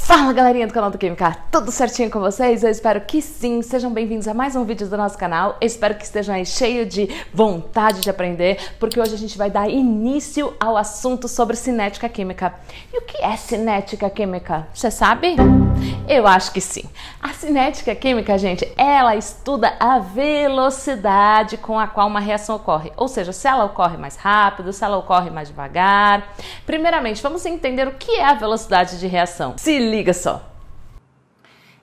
Fala galerinha do canal do Química, tudo certinho com vocês? Eu espero que sim, sejam bem-vindos a mais um vídeo do nosso canal. Eu espero que estejam aí cheios de vontade de aprender, porque hoje a gente vai dar início ao assunto sobre cinética química. E o que é cinética química? Você sabe? Eu acho que sim. A cinética química, gente, ela estuda a velocidade com a qual uma reação ocorre, ou seja, se ela ocorre mais rápido, se ela ocorre mais devagar. Primeiramente, vamos entender o que é a velocidade de reação. Se liga só.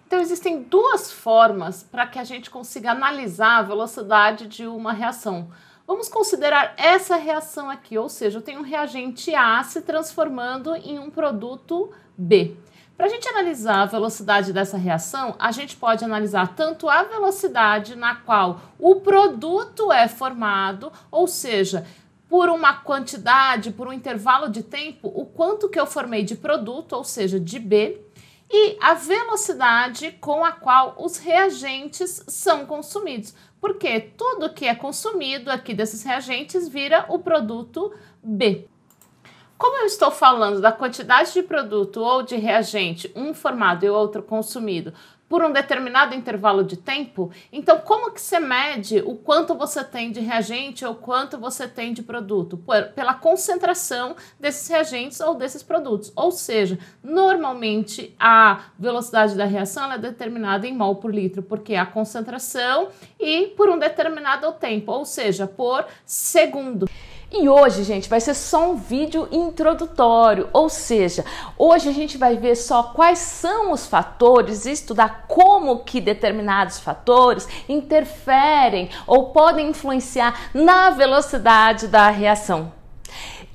Então, existem duas formas para que a gente consiga analisar a velocidade de uma reação. Vamos considerar essa reação aqui, ou seja, eu tenho um reagente A se transformando em um produto B. Para a gente analisar a velocidade dessa reação, a gente pode analisar tanto a velocidade na qual o produto é formado, ou seja, por uma quantidade, por um intervalo de tempo, o quanto que eu formei de produto, ou seja, de B, e a velocidade com a qual os reagentes são consumidos. Porque tudo que é consumido aqui desses reagentes vira o produto B. Como eu estou falando da quantidade de produto ou de reagente, um formado e outro consumido, por um determinado intervalo de tempo, então como que você mede o quanto você tem de reagente ou quanto você tem de produto? Pela concentração desses reagentes ou desses produtos. Ou seja, normalmente a velocidade da reação é determinada em mol por litro, porque é a concentração e por um determinado tempo, ou seja, por segundo. E hoje, gente, vai ser só um vídeo introdutório, ou seja, hoje a gente vai ver só quais são os fatores e estudar como que determinados fatores interferem ou podem influenciar na velocidade da reação.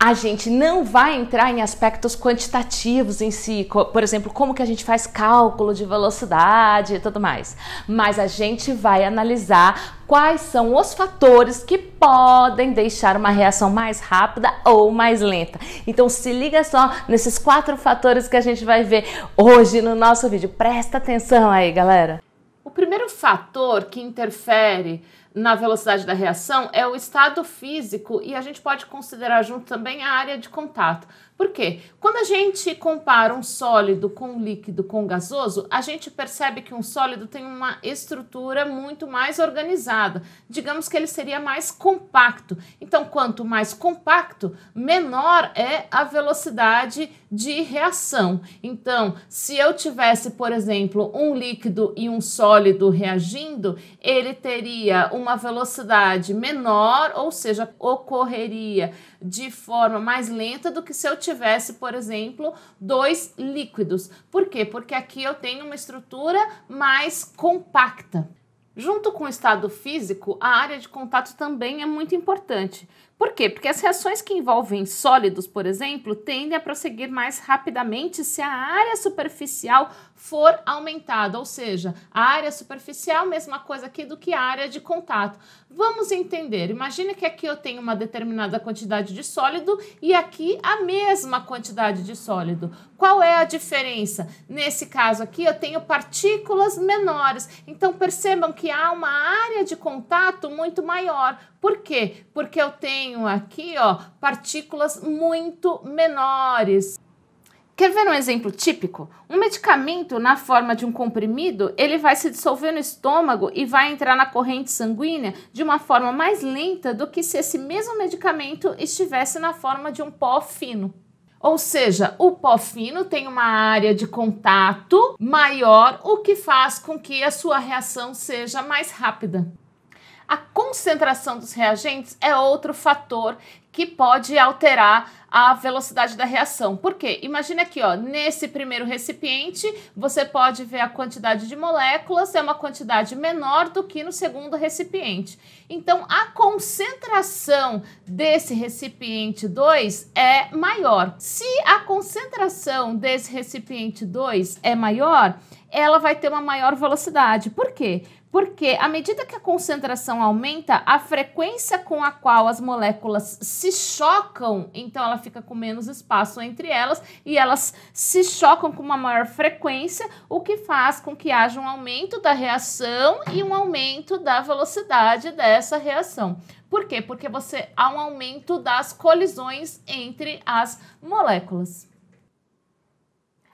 A gente não vai entrar em aspectos quantitativos em si, por exemplo, como que a gente faz cálculo de velocidade e tudo mais, mas a gente vai analisar quais são os fatores que podem deixar uma reação mais rápida ou mais lenta. Então se liga só nesses 4 fatores que a gente vai ver hoje no nosso vídeo. Presta atenção aí, galera. O primeiro fator que interfere na velocidade da reação é o estado físico e a gente pode considerar junto também a área de contato. Por quê? Quando a gente compara um sólido com um líquido com gasoso, a gente percebe que um sólido tem uma estrutura muito mais organizada. Digamos que ele seria mais compacto. Então, quanto mais compacto, menor é a velocidade de reação. Então, se eu tivesse, por exemplo, um líquido e um sólido reagindo, ele teria uma velocidade menor, ou seja, ocorreria de forma mais lenta do que se eu tivesse, por exemplo, 2 líquidos. Por quê? Porque aqui eu tenho uma estrutura mais compacta. Junto com o estado físico, a área de contato também é muito importante. Por quê? Porque as reações que envolvem sólidos, por exemplo, tendem a prosseguir mais rapidamente se a área superficial for aumentada, ou seja, a área superficial, mesma coisa aqui do que a área de contato. Vamos entender, imagine que aqui eu tenho uma determinada quantidade de sólido e aqui a mesma quantidade de sólido. Qual é a diferença? Nesse caso aqui eu tenho partículas menores, então percebam que há uma área de contato muito maior. Por quê? Porque eu tenho aqui, ó, partículas muito menores. Quer ver um exemplo típico? Um medicamento na forma de um comprimido, ele vai se dissolver no estômago e vai entrar na corrente sanguínea de uma forma mais lenta do que se esse mesmo medicamento estivesse na forma de um pó fino. Ou seja, o pó fino tem uma área de contato maior, o que faz com que a sua reação seja mais rápida. A concentração dos reagentes é outro fator que pode alterar a velocidade da reação. Por quê? Imagine aqui, ó, nesse primeiro recipiente, você pode ver a quantidade de moléculas é uma quantidade menor do que no segundo recipiente. Então, a concentração desse recipiente 2 é maior. Se a concentração desse recipiente 2 é maior, ela vai ter uma maior velocidade. Por quê? Porque à medida que a concentração aumenta, a frequência com a qual as moléculas se chocam, então ela fica com menos espaço entre elas e elas se chocam com uma maior frequência, o que faz com que haja um aumento da reação e um aumento da velocidade dessa reação. Por quê? Porque há um aumento das colisões entre as moléculas.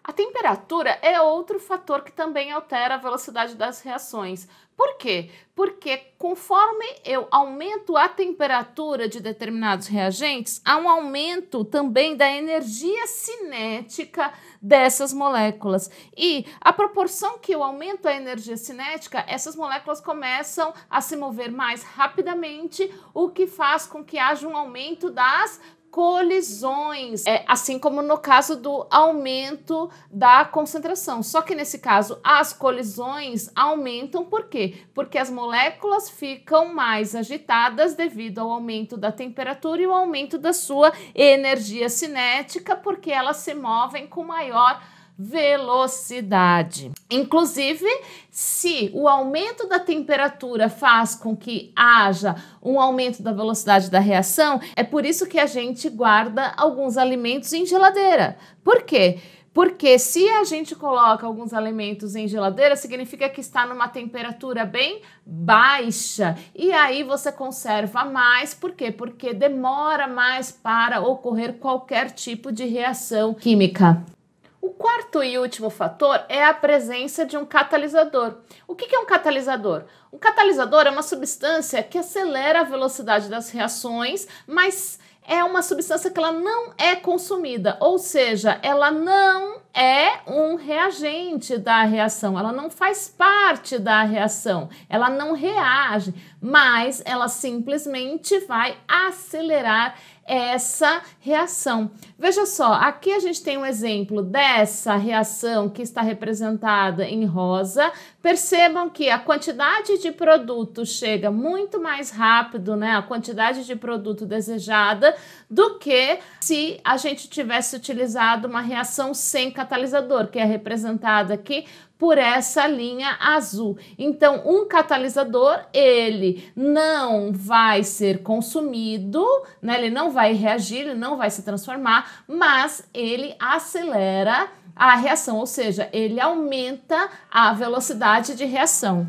A temperatura é outro fator que também altera a velocidade das reações. Por quê? Porque conforme eu aumento a temperatura de determinados reagentes, há um aumento também da energia cinética dessas moléculas. E à proporção que eu aumento a energia cinética, essas moléculas começam a se mover mais rapidamente, o que faz com que haja um aumento das colisões, assim como no caso do aumento da concentração. Só que nesse caso as colisões aumentam, por quê? Porque as moléculas ficam mais agitadas devido ao aumento da temperatura e o aumento da sua energia cinética, porque elas se movem com maior velocidade. Inclusive, se o aumento da temperatura faz com que haja um aumento da velocidade da reação, é por isso que a gente guarda alguns alimentos em geladeira. Por quê? Porque se a gente coloca alguns alimentos em geladeira, significa que está numa temperatura bem baixa. E aí você conserva mais. Por quê? Porque demora mais para ocorrer qualquer tipo de reação química. O quarto e último fator é a presença de um catalisador. O que é um catalisador? Um catalisador é uma substância que acelera a velocidade das reações, mas é uma substância que ela não é consumida, ou seja, ela não é um reagente da reação, ela não faz parte da reação, ela não reage, mas ela simplesmente vai acelerar essa reação. Veja só, aqui a gente tem um exemplo dessa reação que está representada em rosa. Percebam que a quantidade de produto chega muito mais rápido, né? A quantidade de produto desejada do que se a gente tivesse utilizado uma reação sem catalisador, que é representada aqui por essa linha azul. Então, um catalisador, ele não vai ser consumido, né? Ele não vai reagir, ele não vai se transformar, mas ele acelera a reação, ou seja, ele aumenta a velocidade de reação.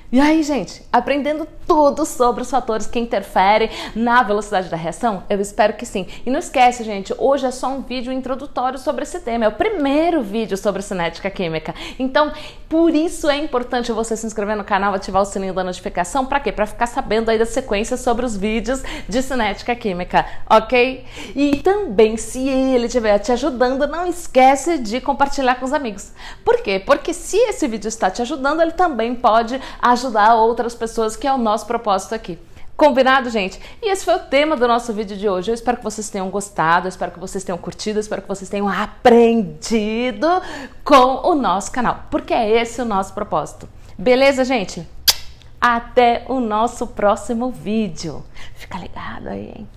E aí, gente, aprendendo tudo sobre os fatores que interferem na velocidade da reação? Eu espero que sim. E não esquece, gente, hoje é só um vídeo introdutório sobre esse tema. É o primeiro vídeo sobre cinética química. Então, por isso é importante você se inscrever no canal, ativar o sininho da notificação. Pra quê? Pra ficar sabendo aí da sequência sobre os vídeos de cinética química, ok? E também, se ele estiver te ajudando, não esquece de compartilhar com os amigos. Por quê? Porque se esse vídeo está te ajudando, ele também pode ajudar outras pessoas, que é o nosso propósito aqui. Combinado, gente? E esse foi o tema do nosso vídeo de hoje. Eu espero que vocês tenham gostado, eu espero que vocês tenham curtido, eu espero que vocês tenham aprendido com o nosso canal, porque é esse o nosso propósito. Beleza, gente? Até o nosso próximo vídeo. Fica ligado aí, hein?